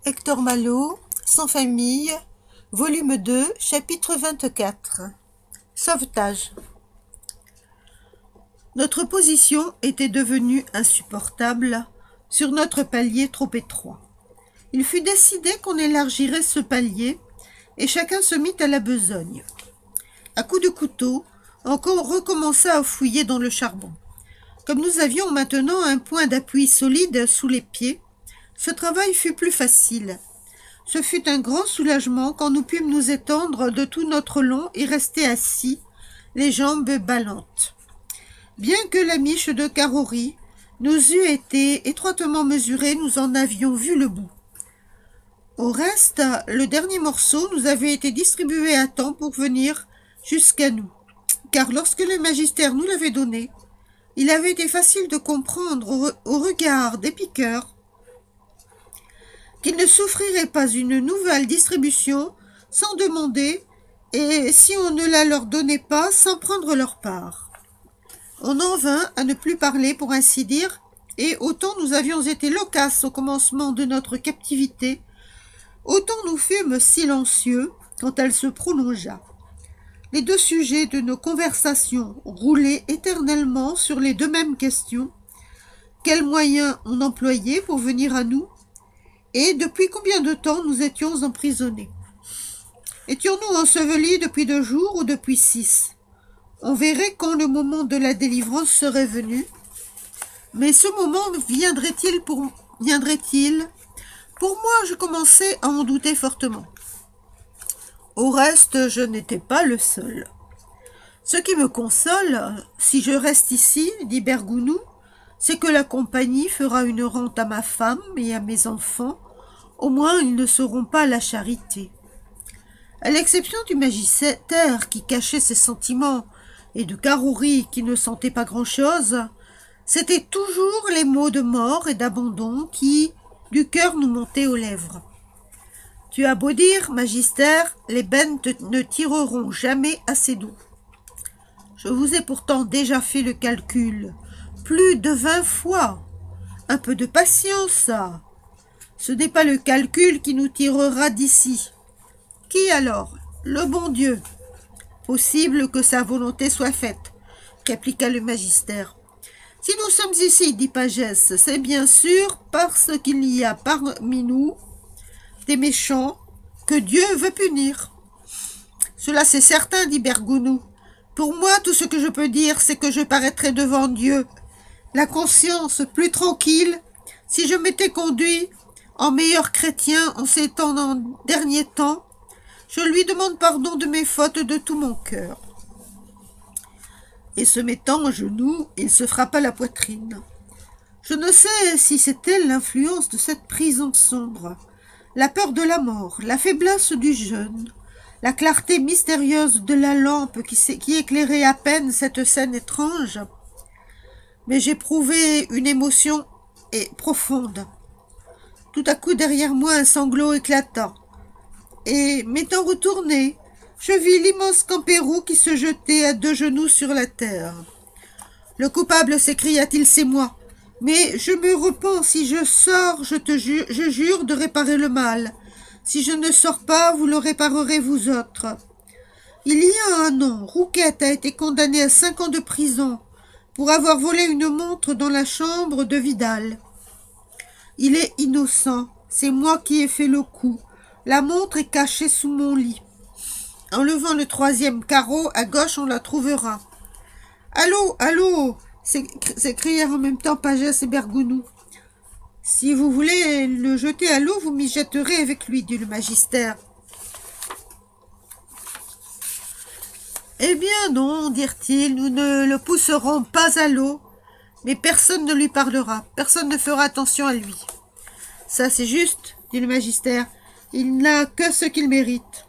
Hector Malot, Sans famille, volume 2, chapitre 24. Sauvetage. Notre position était devenue insupportable sur notre palier trop étroit. Il fut décidé qu'on élargirait ce palier et chacun se mit à la besogne. À coups de couteau, on recommença à fouiller dans le charbon. Comme nous avions maintenant un point d'appui solide sous les pieds, ce travail fut plus facile. Ce fut un grand soulagement quand nous pûmes nous étendre de tout notre long et rester assis, les jambes ballantes. Bien que la miche de Karori nous eût été étroitement mesurée, nous en avions vu le bout. Au reste, le dernier morceau nous avait été distribué à temps pour venir jusqu'à nous, car lorsque le magistère nous l'avait donné, il avait été facile de comprendre au regard des piqueurs qu'ils ne souffriraient pas une nouvelle distribution sans demander et si on ne la leur donnait pas sans prendre leur part. On en vint à ne plus parler pour ainsi dire, et autant nous avions été loquaces au commencement de notre captivité, autant nous fûmes silencieux quand elle se prolongea. Les deux sujets de nos conversations roulaient éternellement sur les deux mêmes questions. Quels moyens on employait pour venir à nous? Et depuis combien de temps nous étions emprisonnés? Étions-nous ensevelis depuis 2 jours ou depuis 6? On verrait quand le moment de la délivrance serait venu. Mais ce moment viendrait-il? Pour moi, je commençais à en douter fortement. Au reste, je n'étais pas le seul. Ce qui me console, si je reste ici, dit Bergounou, c'est que la compagnie fera une rente à ma femme et à mes enfants. Au moins, ils ne seront pas à la charité. À l'exception du magistère qui cachait ses sentiments et de Karori qui ne sentait pas grand-chose, c'étaient toujours les mots de mort et d'abandon qui, du cœur, nous montaient aux lèvres. Tu as beau dire, magistère, les bennes ne tireront jamais assez d'eau. Je vous ai pourtant déjà fait le calcul, plus de 20 fois. Un peu de patience, ça. Ce n'est pas le calcul qui nous tirera d'ici. Qui alors? Le bon Dieu. Possible que sa volonté soit faite, répliqua le magistère. Si nous sommes ici, dit Pagès, c'est bien sûr parce qu'il y a parmi nous des méchants que Dieu veut punir. Cela c'est certain, dit Bergounou. Pour moi, tout ce que je peux dire, c'est que je paraîtrai devant Dieu, la conscience plus tranquille, si je m'étais conduit en meilleur chrétien en ces derniers temps. Je lui demande pardon de mes fautes de tout mon cœur. Et se mettant à genoux, il se frappa la poitrine. Je ne sais si c'était l'influence de cette prison sombre, la peur de la mort, la faiblesse du jeûne, la clarté mystérieuse de la lampe qui éclairait à peine cette scène étrange. Mais j'éprouvais une émotion profonde. Tout à coup, derrière moi, un sanglot éclata. Et, m'étant retourné, je vis l'immense Campérou qui se jetait à 2 genoux sur la terre. Le coupable, s'écria-t-il, c'est moi. Mais je me repens, si je sors, je jure de réparer le mal. Si je ne sors pas, vous le réparerez vous autres. Il y a un an, Rouquette a été condamné à 5 ans de prison pour avoir volé une montre dans la chambre de Vidal. Il est innocent, c'est moi qui ai fait le coup. La montre est cachée sous mon lit. En levant le 3e carreau, à gauche, on la trouvera. « Allô, allô !» s'écrièrent en même temps Pagès et Bergounou. « Si vous voulez le jeter à l'eau, vous m'y jetterez avec lui, dit le magistère. »« Eh bien non, dirent-ils, nous ne le pousserons pas à l'eau, mais personne ne lui parlera, personne ne fera attention à lui. »« Ça, c'est juste, dit le magistère, il n'a que ce qu'il mérite. »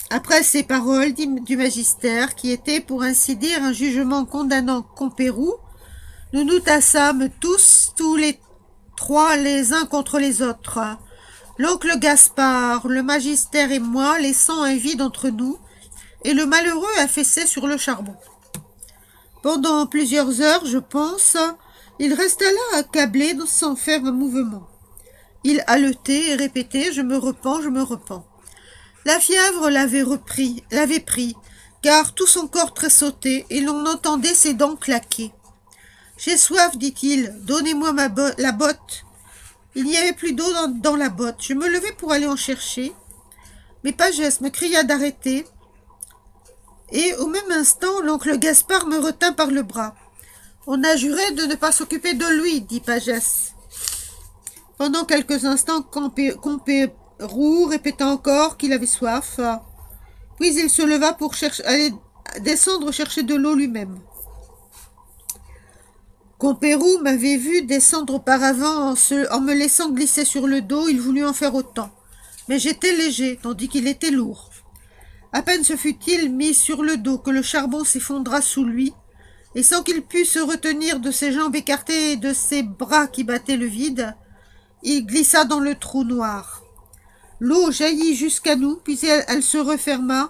Après ces paroles du magistère, qui était, pour ainsi dire, un jugement condamnant Campérou, nous nous tassâmes tous les 3, les uns contre les autres. L'oncle Gaspard, le magistère et moi, laissant un vide entre nous, et le malheureux affaissé sur le charbon. Pendant plusieurs heures, je pense, il resta là accablé sans faire un mouvement. Il haletait et répétait « Je me repens, je me repens ». La fièvre l'avait pris, car tout son corps tressautait et l'on entendait ses dents claquer. « J'ai soif, dit-il, donnez-moi la botte. » Il n'y avait plus d'eau dans la botte. Je me levai pour aller en chercher, mais Pagès me cria d'arrêter, et au même instant, l'oncle Gaspard me retint par le bras. « On a juré de ne pas s'occuper de lui, dit Pagès. » Pendant quelques instants, Compérou répéta encore qu'il avait soif. Puis il se leva pour aller descendre chercher de l'eau lui-même. Compérou m'avait vu descendre auparavant en me laissant glisser sur le dos. Il voulut en faire autant. Mais j'étais léger, tandis qu'il était lourd. À peine se fut-il mis sur le dos que le charbon s'effondra sous lui, et sans qu'il pût se retenir de ses jambes écartées et de ses bras qui battaient le vide, il glissa dans le trou noir. L'eau jaillit jusqu'à nous, puis elle se referma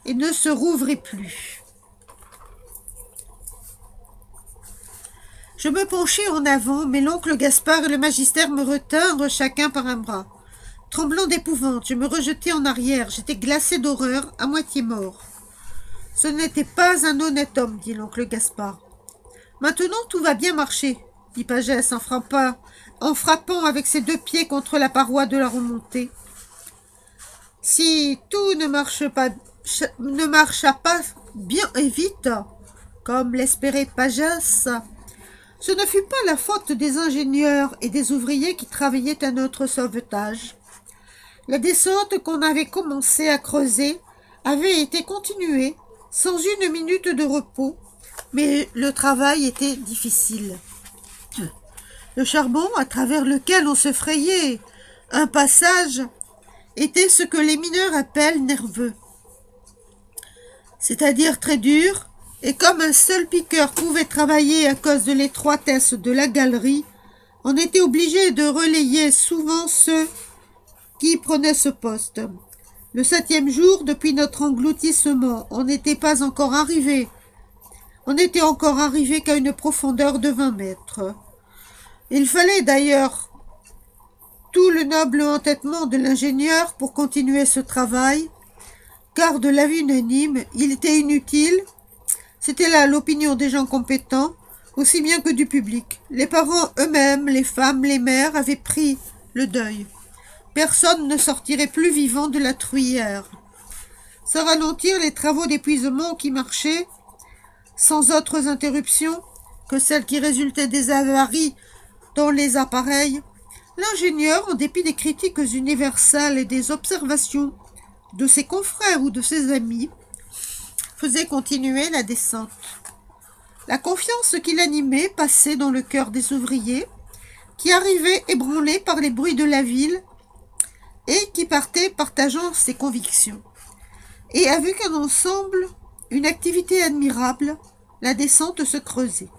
et ne se rouvrit plus. Je me penchai en avant, mais l'oncle Gaspard et le magister me retinrent chacun par un bras. Tremblant d'épouvante, je me rejetai en arrière. J'étais glacé d'horreur, à moitié mort. « Ce n'était pas un honnête homme, dit l'oncle Gaspard. « Maintenant, tout va bien marcher, dit Pagès en frappant avec ses 2 pieds contre la paroi de la remontée. Si tout ne marcha pas bien et vite, comme l'espérait Pagès, ce ne fut pas la faute des ingénieurs et des ouvriers qui travaillaient à notre sauvetage. La descente qu'on avait commencé à creuser avait été continuée sans une minute de repos, mais le travail était difficile. Le charbon, à travers lequel on se frayait un passage, était ce que les mineurs appellent nerveux, c'est-à-dire très dur, et comme un seul piqueur pouvait travailler à cause de l'étroitesse de la galerie, on était obligé de relayer souvent ceux qui prenaient ce poste. Le 7e jour, depuis notre engloutissement, on n'était encore arrivé qu'à une profondeur de 20 mètres. Il fallait d'ailleurs tout le noble entêtement de l'ingénieur pour continuer ce travail, car de l'avis unanime, il était inutile. C'était là l'opinion des gens compétents, aussi bien que du public. Les parents eux-mêmes, les femmes, les mères avaient pris le deuil. Personne ne sortirait plus vivant de la truyère. Sans ralentir les travaux d'épuisement qui marchaient, sans autres interruptions que celles qui résultaient des avaries dans les appareils, l'ingénieur, en dépit des critiques universelles et des observations de ses confrères ou de ses amis, faisait continuer la descente. La confiance qui l'animait passait dans le cœur des ouvriers, qui arrivaient ébranlés par les bruits de la ville et qui partaient partageant ses convictions. Et avec un ensemble, une activité admirable, la descente se creusait.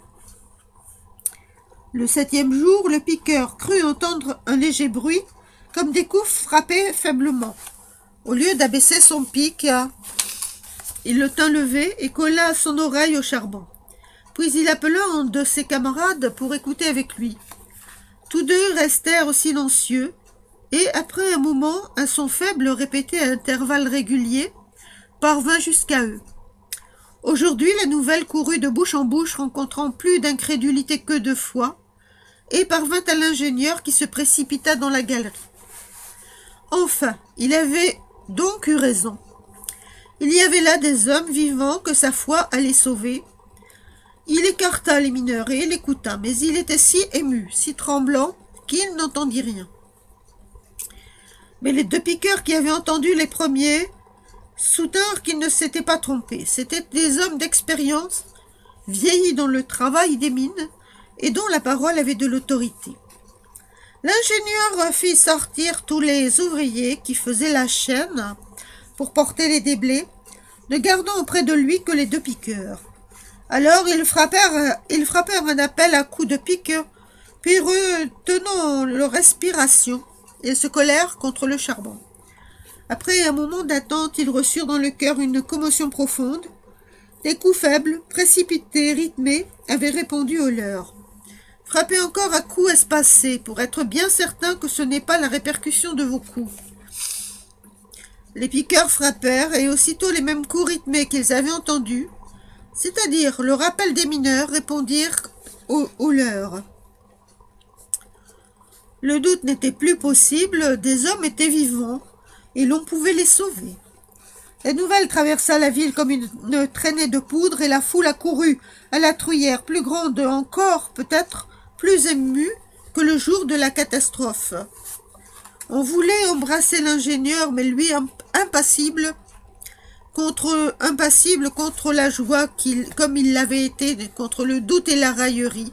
Le 7e jour, le piqueur crut entendre un léger bruit, comme des coups frappés faiblement. Au lieu d'abaisser son pic, il le tint levé et colla son oreille au charbon. Puis il appela un de ses camarades pour écouter avec lui. Tous deux restèrent silencieux, et après un moment, un son faible répété à intervalles réguliers parvint jusqu'à eux. Aujourd'hui, la nouvelle courut de bouche en bouche, rencontrant plus d'incrédulité que de foi, et parvint à l'ingénieur qui se précipita dans la galerie. Enfin, il avait donc eu raison. Il y avait là des hommes vivants que sa foi allait sauver. Il écarta les mineurs et l'écouta, mais il était si ému, si tremblant, qu'il n'entendit rien. Mais les 2 piqueurs qui avaient entendu les premiers soutinrent qu'ils ne s'étaient pas trompés. C'étaient des hommes d'expérience, vieillis dans le travail des mines, et dont la parole avait de l'autorité. L'ingénieur fit sortir tous les ouvriers qui faisaient la chaîne pour porter les déblais, ne gardant auprès de lui que les 2 piqueurs. Alors ils frappèrent un appel à coups de pique, puis retenant leur respiration, ils se collèrent contre le charbon. Après un moment d'attente, ils reçurent dans le cœur une commotion profonde. Des coups faibles, précipités, rythmés, avaient répondu aux leurs. Frappez encore à coups espacés pour être bien certain que ce n'est pas la répercussion de vos coups. Les piqueurs frappèrent et aussitôt les mêmes coups rythmés qu'ils avaient entendus, c'est-à-dire le rappel des mineurs, répondirent aux leurs. Le doute n'était plus possible, des hommes étaient vivants et l'on pouvait les sauver. La nouvelle traversa la ville comme une traînée de poudre et la foule accourut à la truyère, plus grande encore, peut-être plus émue que le jour de la catastrophe. On voulait embrasser l'ingénieur, mais lui, impassible contre la joie, comme il l'avait été contre le doute et la raillerie,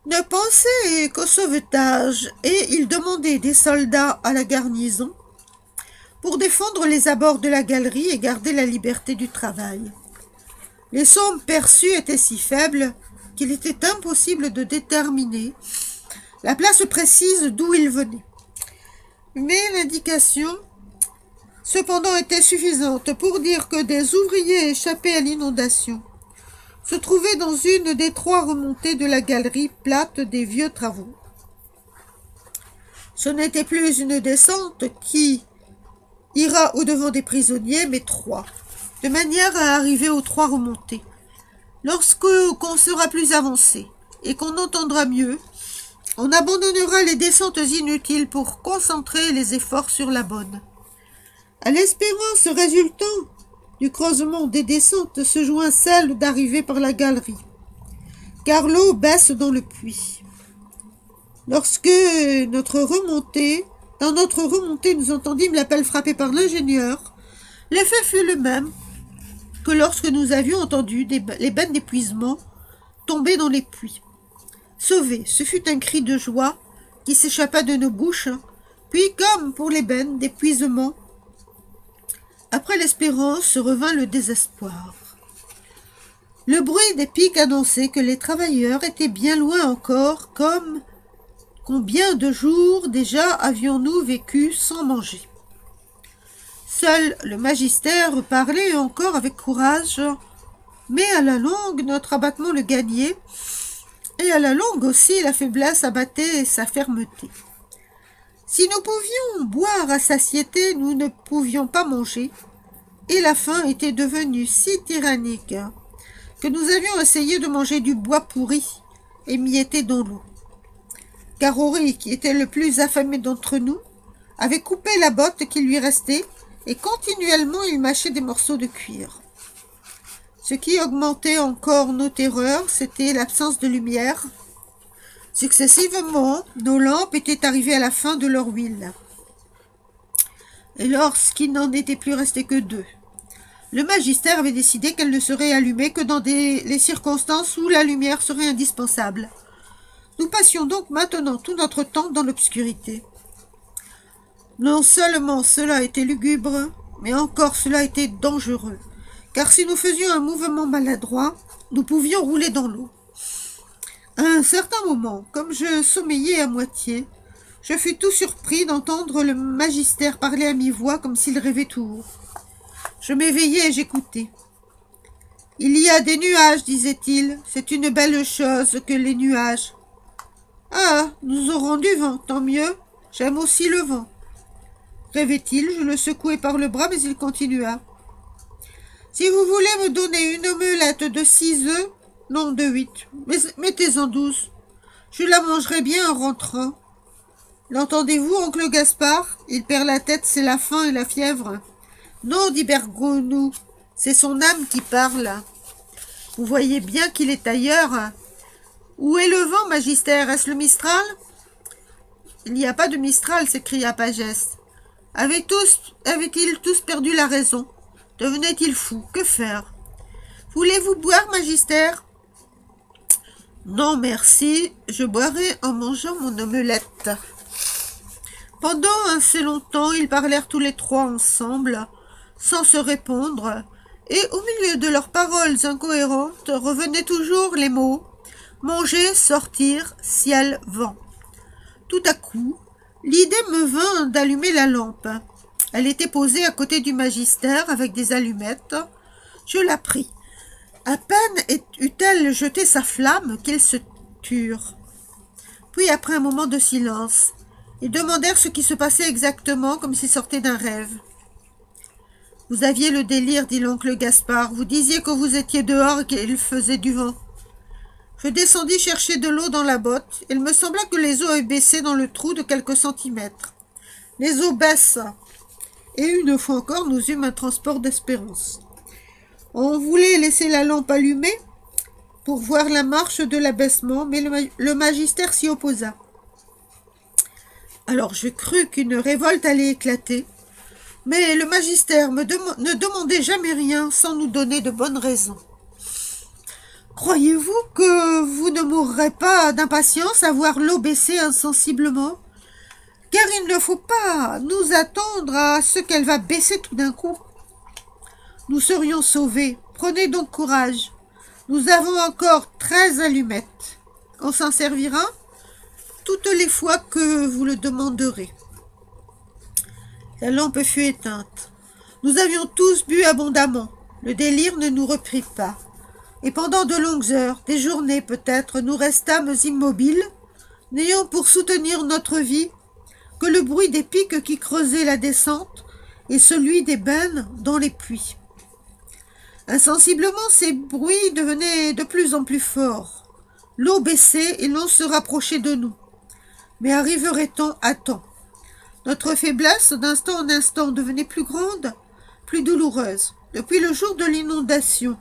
ne pensait qu'au sauvetage, et il demandait des soldats à la garnison pour défendre les abords de la galerie et garder la liberté du travail. Les sommes perçues étaient si faibles qu'il était impossible de déterminer la place précise d'où ils venaient. Mais l'indication, cependant, était suffisante pour dire que des ouvriers échappés à l'inondation se trouvaient dans une des 3 remontées de la galerie plate des vieux travaux. Ce n'était plus une descente qui ira au-devant des prisonniers, mais 3, de manière à arriver aux 3 remontées. Lorsqu'on sera plus avancé et qu'on entendra mieux, on abandonnera les descentes inutiles pour concentrer les efforts sur la bonne. À l'espérance résultant du creusement des descentes se joint celle d'arriver par la galerie, car l'eau baisse dans le puits. Lorsque dans notre remontée, nous entendîmes l'appel frappé par l'ingénieur, l'effet fut le même que lorsque nous avions entendu les bennes d'épuisement tomber dans les puits. Sauvé, ce fut un cri de joie qui s'échappa de nos bouches, puis comme pour les bennes d'épuisement, après l'espérance revint le désespoir. Le bruit des pics annonçait que les travailleurs étaient bien loin encore, comme combien de jours déjà avions-nous vécu sans manger. Seul le magistère parlait encore avec courage, mais à la longue notre abattement le gagnait, et à la longue aussi la faiblesse abattait sa fermeté. Si nous pouvions boire à satiété, nous ne pouvions pas manger, et la faim était devenue si tyrannique que nous avions essayé de manger du bois pourri et mietté dans l'eau. Carrory, qui était le plus affamé d'entre nous, avait coupé la botte qui lui restait, et continuellement il mâchait des morceaux de cuir. Ce qui augmentait encore nos terreurs, c'était l'absence de lumière. Successivement, nos lampes étaient arrivées à la fin de leur huile. Et lorsqu'il n'en était plus resté que 2, le magistère avait décidé qu'elles ne seraient allumées que dans les circonstances où la lumière serait indispensable. Nous passions donc maintenant tout notre temps dans l'obscurité. Non seulement cela était lugubre, mais encore cela était dangereux, car si nous faisions un mouvement maladroit, nous pouvions rouler dans l'eau. À un certain moment, comme je sommeillais à moitié, je fus tout surpris d'entendre le magistère parler à mi-voix comme s'il rêvait tout haut. Je m'éveillai et j'écoutais. « Il y a des nuages, disait-il. C'est une belle chose que les nuages. »« Ah, nous aurons du vent, tant mieux. J'aime aussi le vent. » Rêvait-il, je le secouai par le bras, mais il continua. « Si vous voulez me donner une omelette de 6 œufs, non de 8, mais mettez-en 12. Je la mangerai bien en rentrant. L'entendez-vous, oncle Gaspard? Il perd la tête, c'est la faim et la fièvre. » Non, dit Bergounou, c'est son âme qui parle. Vous voyez bien qu'il est ailleurs. Où est le vent, magistère? Est-ce le Mistral? Il n'y a pas de Mistral, s'écria Pagès. Avaient-ils tous perdu la raison? Devenaient-ils fous? Que faire? Voulez-vous boire, magistère? Non, merci, je boirai en mangeant mon omelette. Pendant assez longtemps, ils parlèrent tous les 3 ensemble, sans se répondre, et au milieu de leurs paroles incohérentes revenaient toujours les mots « manger, sortir, ciel, vent ». Tout à coup, l'idée me vint d'allumer la lampe. Elle était posée à côté du magistère avec des allumettes. Je la pris. À peine eut-elle jeté sa flamme qu'il se nourriture. Puis, après un moment de silence, ils demandèrent ce qui se passait exactement, comme s'ils sortaient d'un rêve. « Vous aviez le délire, dit l'oncle Gaspard. Vous disiez que vous étiez dehors et qu'il faisait du vent. Je descendis chercher de l'eau dans la botte. Il me sembla que les eaux avaient baissé dans le trou de quelques centimètres. Les eaux baissent. Et une fois encore, nous eûmes un transport d'espérance. On voulait laisser la lampe allumée pour voir la marche de l'abaissement, mais le magistère s'y opposa. Alors je crus qu'une révolte allait éclater, mais le magistère ne demandait jamais rien sans nous donner de bonnes raisons. Croyez-vous que vous ne mourrez pas d'impatience à voir l'eau baisser insensiblement? Car il ne faut pas nous attendre à ce qu'elle va baisser tout d'un coup. Nous serions sauvés. Prenez donc courage. Nous avons encore 13 allumettes. On s'en servira toutes les fois que vous le demanderez. La lampe fut éteinte. Nous avions tous bu abondamment. Le délire ne nous reprit pas. Et pendant de longues heures, des journées peut-être, nous restâmes immobiles, n'ayant pour soutenir notre vie que le bruit des pics qui creusaient la descente et celui des bennes dans les puits. Insensiblement, ces bruits devenaient de plus en plus forts. L'eau baissait et l'on se rapprochait de nous. Mais arriverait-on à temps? Notre faiblesse, d'instant en instant, devenait plus grande, plus douloureuse. Depuis le jour de l'inondation,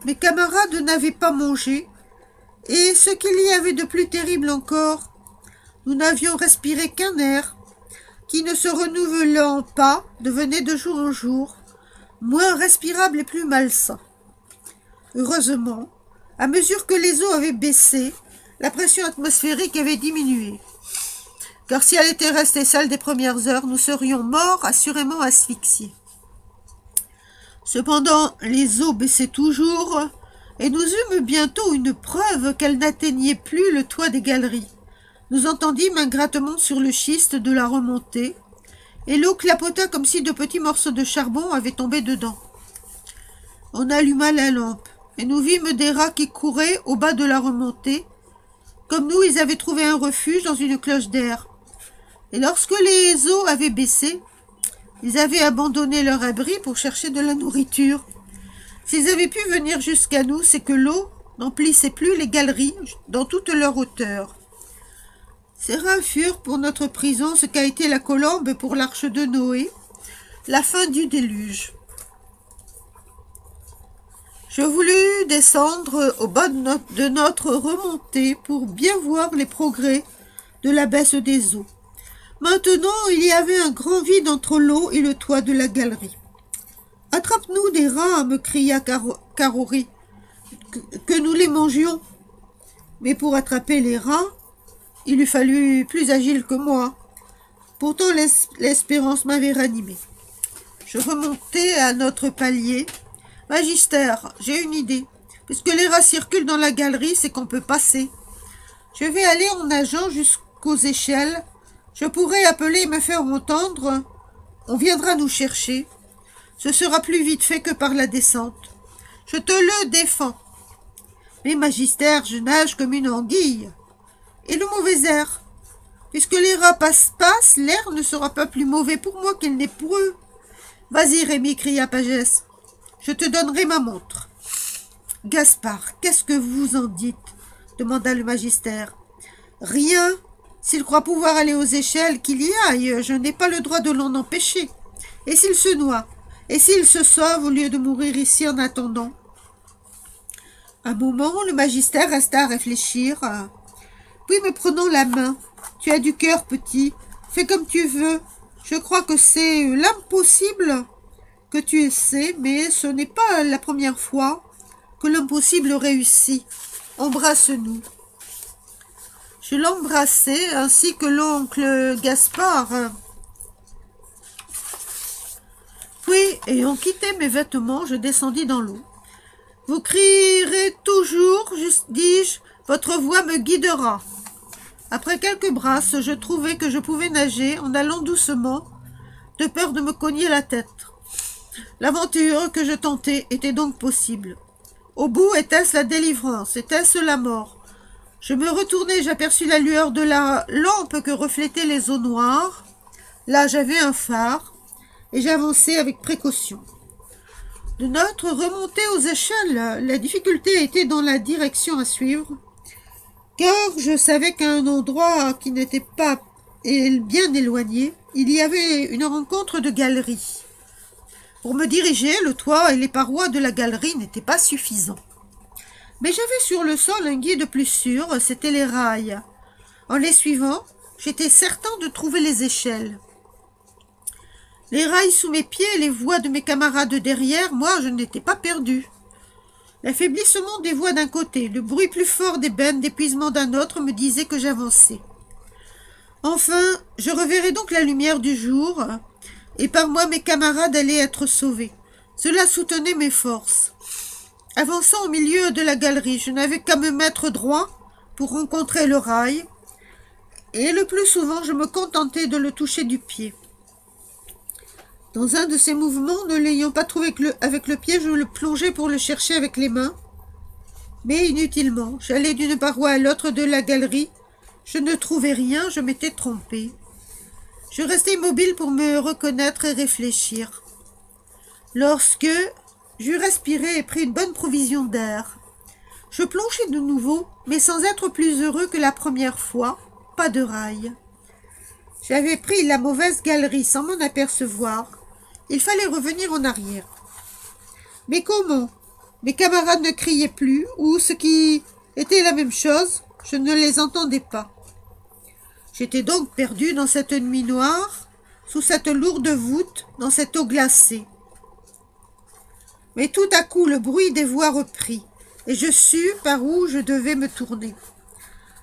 mes camarades n'avaient pas mangé, et ce qu'il y avait de plus terrible encore, nous n'avions respiré qu'un air qui, ne se renouvelant pas, devenait de jour en jour moins respirable et plus malsain. Heureusement, à mesure que les eaux avaient baissé, la pression atmosphérique avait diminué. Car si elle était restée celle des premières heures, nous serions morts, assurément asphyxiés. Cependant, les eaux baissaient toujours, et nous eûmes bientôt une preuve qu'elles n'atteignaient plus le toit des galeries. Nous entendîmes un grattement sur le schiste de la remontée, et l'eau clapota comme si de petits morceaux de charbon avaient tombé dedans. On alluma la lampe, et nous vîmes des rats qui couraient au bas de la remontée. Comme nous, ils avaient trouvé un refuge dans une cloche d'air. Et lorsque les eaux avaient baissé, ils avaient abandonné leur abri pour chercher de la nourriture. S'ils avaient pu venir jusqu'à nous, c'est que l'eau n'emplissait plus les galeries dans toute leur hauteur. Ces rats furent pour notre prison ce qu'a été la colombe pour l'arche de Noé, la fin du déluge. Je voulus descendre au bas de notre remontée pour bien voir les progrès de la baisse des eaux. Maintenant, il y avait un grand vide entre l'eau et le toit de la galerie. « Attrape-nous des rats !» me cria Karori, que nous les mangions. Mais pour attraper les rats, il eût fallu plus agile que moi. Pourtant, l'espérance m'avait ranimé. Je remontai à notre palier. « Magistère, j'ai une idée. Puisque les rats circulent dans la galerie, c'est qu'on peut passer. Je vais aller en nageant jusqu'aux échelles. Je pourrai appeler et me faire entendre. On viendra nous chercher. Ce sera plus vite fait que par la descente. Je te le défends. Mais magistère, je nage comme une anguille. Et le mauvais air? Puisque les rats passent, l'air ne sera pas plus mauvais pour moi qu'il n'est pour eux. Vas-y, Rémi, cria Pagès. Je te donnerai ma montre. Gaspard, qu'est-ce que vous en dites? Demanda le magistère. Rien. S'il croit pouvoir aller aux échelles, qu'il y aille. Je n'ai pas le droit de l'en empêcher. Et s'il se noie? Et s'il se sauve au lieu de mourir ici en attendant? Un moment, le magistère resta à réfléchir. Puis me prenant la main. Tu as du cœur, petit. Fais comme tu veux. Je crois que c'est l'impossible que tu essaies, mais ce n'est pas la première fois que l'impossible réussit. Embrasse-nous. Je l'embrassai, ainsi que l'oncle Gaspard. Puis, ayant quitté mes vêtements, je descendis dans l'eau. Vous crierez toujours, dis-je, votre voix me guidera. Après quelques brasses, je trouvai que je pouvais nager en allant doucement, de peur de me cogner la tête. L'aventure que je tentais était donc possible. Au bout, était-ce la délivrance? Était-ce la mort? Je me retournai, j'aperçus la lueur de la lampe que reflétaient les eaux noires. Là, j'avais un phare, et j'avançai avec précaution. De notre remontée aux échelles, la difficulté était dans la direction à suivre, car je savais qu'à un endroit qui n'était pas bien éloigné, il y avait une rencontre de galeries. Pour me diriger, le toit et les parois de la galerie n'étaient pas suffisants. Mais j'avais sur le sol un guide plus sûr, c'étaient les rails. En les suivant, j'étais certain de trouver les échelles. Les rails sous mes pieds et les voix de mes camarades derrière, moi je n'étais pas perdu. L'affaiblissement des voix d'un côté, le bruit plus fort des bennes d'épuisement d'un autre me disait que j'avançais. Enfin, je reverrai donc la lumière du jour, et par moi mes camarades allaient être sauvés. Cela soutenait mes forces. Avançant au milieu de la galerie, je n'avais qu'à me mettre droit pour rencontrer le rail, et le plus souvent je me contentais de le toucher du pied. Dans un de ces mouvements, ne l'ayant pas trouvé avec le pied, je le plongeais pour le chercher avec les mains. Mais inutilement, j'allais d'une paroi à l'autre de la galerie. Je ne trouvais rien, je m'étais trompé. Je restais immobile pour me reconnaître et réfléchir. Lorsque j'eus respiré et pris une bonne provision d'air, je plongeai de nouveau, mais sans être plus heureux que la première fois, pas de rail. J'avais pris la mauvaise galerie sans m'en apercevoir. Il fallait revenir en arrière. Mais comment? Mes camarades ne criaient plus, ou ce qui était la même chose, je ne les entendais pas. J'étais donc perdu dans cette nuit noire, sous cette lourde voûte, dans cette eau glacée. Mais tout à coup, le bruit des voix reprit, et je sus par où je devais me tourner.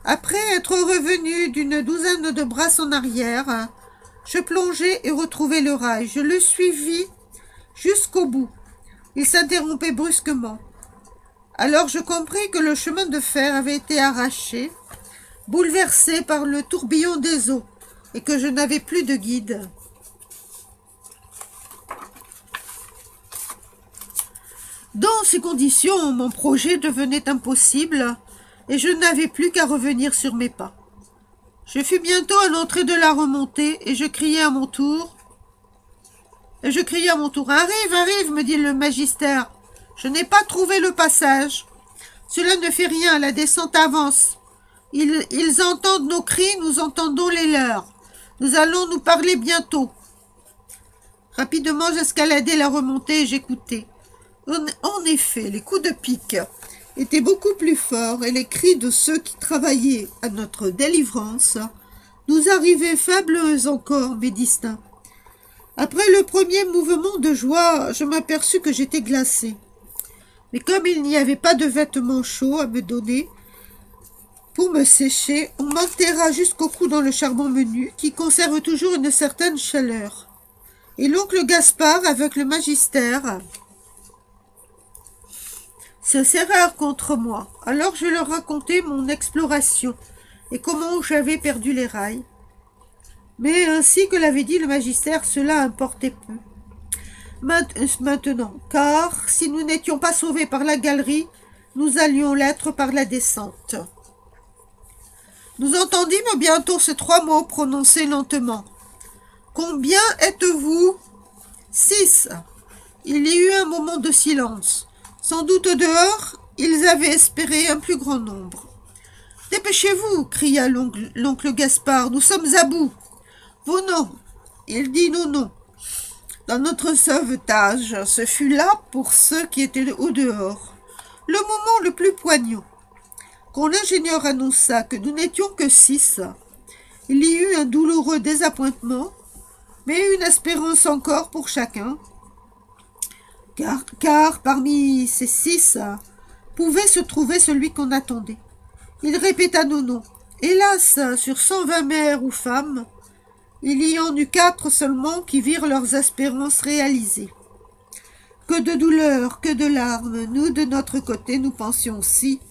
Après être revenu d'une douzaine de brasses en arrière, je plongeai et retrouvai le rail. Je le suivis jusqu'au bout. Il s'interrompait brusquement. Alors je compris que le chemin de fer avait été arraché, bouleversé par le tourbillon des eaux, et que je n'avais plus de guide. Dans ces conditions, mon projet devenait impossible, et je n'avais plus qu'à revenir sur mes pas. Je fus bientôt à l'entrée de la remontée, et je criai à mon tour. « Arrive, arrive, me dit le magister. Je n'ai pas trouvé le passage. Cela ne fait rien, la descente avance. Ils entendent nos cris, nous entendons les leurs. Nous allons nous parler bientôt. » Rapidement, j'escaladai la remontée et j'écoutai. En effet, les coups de pique étaient beaucoup plus forts et les cris de ceux qui travaillaient à notre délivrance nous arrivaient faibles encore, mais distincts. Après le premier mouvement de joie, je m'aperçus que j'étais glacé. Mais comme il n'y avait pas de vêtements chauds à me donner pour me sécher, on m'enterra jusqu'au cou dans le charbon menu, qui conserve toujours une certaine chaleur. Et l'oncle Gaspard, avec le magister, se serrèrent contre moi. Alors je leur racontai mon exploration et comment j'avais perdu les rails. Mais ainsi que l'avait dit le magister, cela importait peu. Maintenant, car si nous n'étions pas sauvés par la galerie, nous allions l'être par la descente. Nous entendîmes bientôt ces trois mots prononcés lentement. « Combien êtes-vous » ? « 6. Il y eut un moment de silence. Sans doute dehors, ils avaient espéré un plus grand nombre. « Dépêchez-vous » cria l'oncle Gaspard, « nous sommes à bout. » « Vos noms » Il dit nos noms. Dans notre sauvetage, ce fut là pour ceux qui étaient au dehors le moment le plus poignant. Quand l'ingénieur annonça que nous n'étions que 6, il y eut un douloureux désappointement, mais une espérance encore pour chacun, car parmi ces 6 pouvait se trouver celui qu'on attendait. Il répéta nos noms. Hélas, sur 120 mères ou femmes, il y en eut 4 seulement qui virent leurs espérances réalisées. Que de douleurs, que de larmes, nous, de notre côté, nous pensions aussi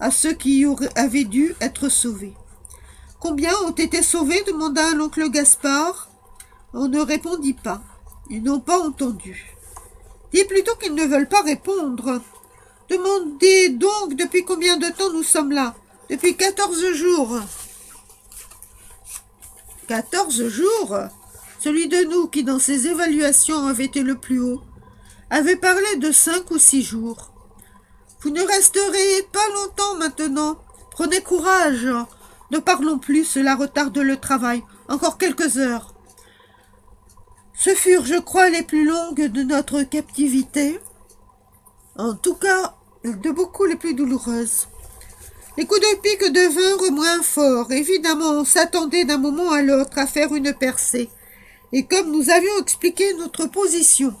à ceux qui avaient dû être sauvés. « Combien ont été sauvés ?» demanda l'oncle Gaspard. On ne répondit pas. Ils n'ont pas entendu. « Dis plutôt qu'ils ne veulent pas répondre. Demandez donc depuis combien de temps nous sommes là. Depuis 14 jours. 14 jours, celui de nous qui, dans ses évaluations, avait été le plus haut, avait parlé de 5 ou 6 jours. Vous ne resterez pas longtemps maintenant. Prenez courage. Ne parlons plus, cela retarde le travail. Encore quelques heures. Ce furent, je crois, les plus longues de notre captivité. En tout cas, de beaucoup les plus douloureuses. Les coups de pique devinrent moins forts. Évidemment, on s'attendait d'un moment à l'autre à faire une percée. Et comme nous avions expliqué notre position,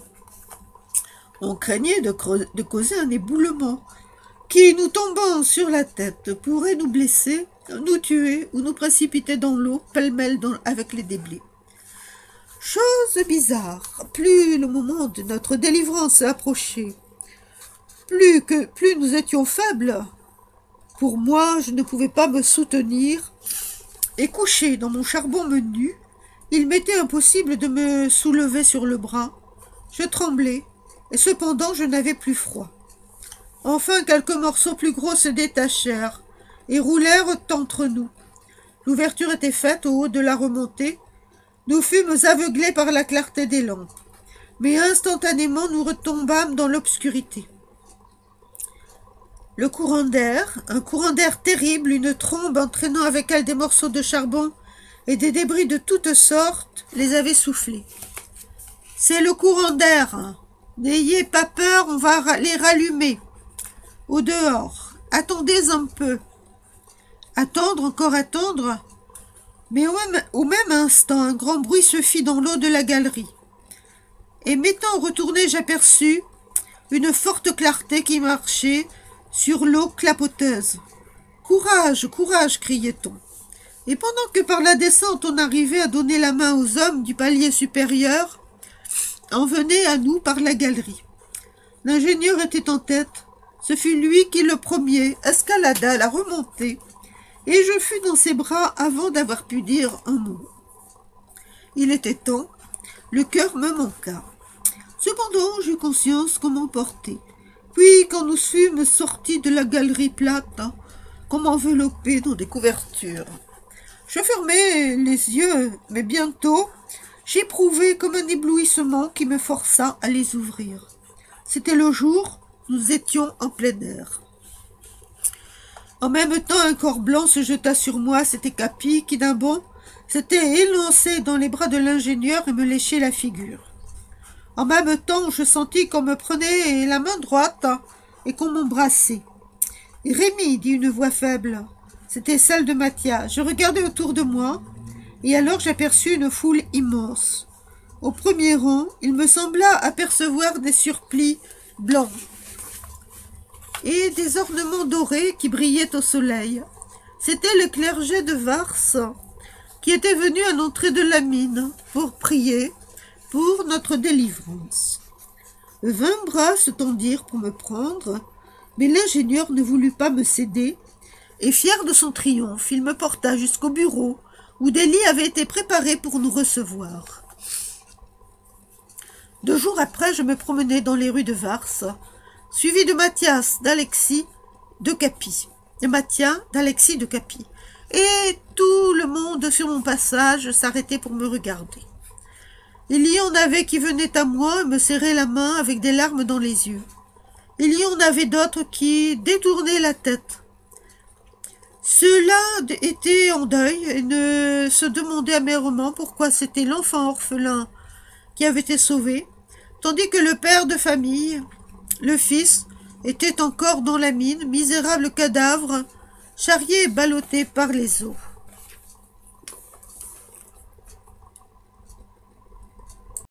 on craignait de causer un éboulement qui, nous tombant sur la tête, pourrait nous blesser, nous tuer ou nous précipiter dans l'eau, pêle-mêle avec les débris. Chose bizarre, plus le moment de notre délivrance approchait, plus nous étions faibles. Pour moi, je ne pouvais pas me soutenir, et couché dans mon charbon menu, il m'était impossible de me soulever sur le bras. Je tremblais, et cependant je n'avais plus froid. Enfin, quelques morceaux plus gros se détachèrent et roulèrent entre nous. L'ouverture était faite au haut de la remontée. Nous fûmes aveuglés par la clarté des lampes, mais instantanément nous retombâmes dans l'obscurité. Le courant d'air, un courant d'air terrible, une trombe entraînant avec elle des morceaux de charbon et des débris de toutes sortes, les avait soufflés. « C'est le courant d'air. N'ayez pas peur, on va les rallumer. Au dehors, attendez un peu. » Attendre, encore attendre. Mais au même instant, un grand bruit se fit dans l'eau de la galerie. Et m'étant retourné, j'aperçus une forte clarté qui marchait sur l'eau clapoteuse. « Courage, courage !» criait-on. Et pendant que par la descente on arrivait à donner la main aux hommes du palier supérieur, on venait à nous par la galerie. L'ingénieur était en tête. Ce fut lui qui, le premier, escalada la remontée, et je fus dans ses bras avant d'avoir pu dire un mot. Il était temps, le cœur me manqua. Cependant, j'eus conscience qu'on m'emportait. Puis, quand nous fûmes sortis de la galerie plate, qu'on m'enveloppait dans des couvertures. Je fermai les yeux, mais bientôt, j'éprouvai comme un éblouissement qui me força à les ouvrir. C'était le jour, nous étions en plein air. En même temps, un corps blanc se jeta sur moi, c'était Capi, qui d'un bond s'était élancé dans les bras de l'ingénieur et me léchait la figure. En même temps, je sentis qu'on me prenait la main droite et qu'on m'embrassait. « Rémi, dit une voix faible. C'était celle de Mathias. Je regardai autour de moi, et alors j'aperçus une foule immense. Au premier rang, il me sembla apercevoir des surplis blancs et des ornements dorés qui brillaient au soleil. C'était le clergé de Vars qui était venu à l'entrée de la mine pour prier pour notre délivrance. 20 bras se tendirent pour me prendre, mais l'ingénieur ne voulut pas me céder, et fier de son triomphe, il me porta jusqu'au bureau où des lits avaient été préparés pour nous recevoir. 2 jours après, je me promenais dans les rues de Vars, suivi de Mathias, d'Alexis, de Capi. Et tout le monde sur mon passage s'arrêtait pour me regarder. Il y en avait qui venaient à moi et me serraient la main avec des larmes dans les yeux. Il y en avait d'autres qui détournaient la tête. Ceux-là étaient en deuil et ne se demandaient amèrement pourquoi c'était l'enfant orphelin qui avait été sauvé, tandis que le père de famille, le fils, était encore dans la mine, misérable cadavre, charrié et ballotté par les eaux.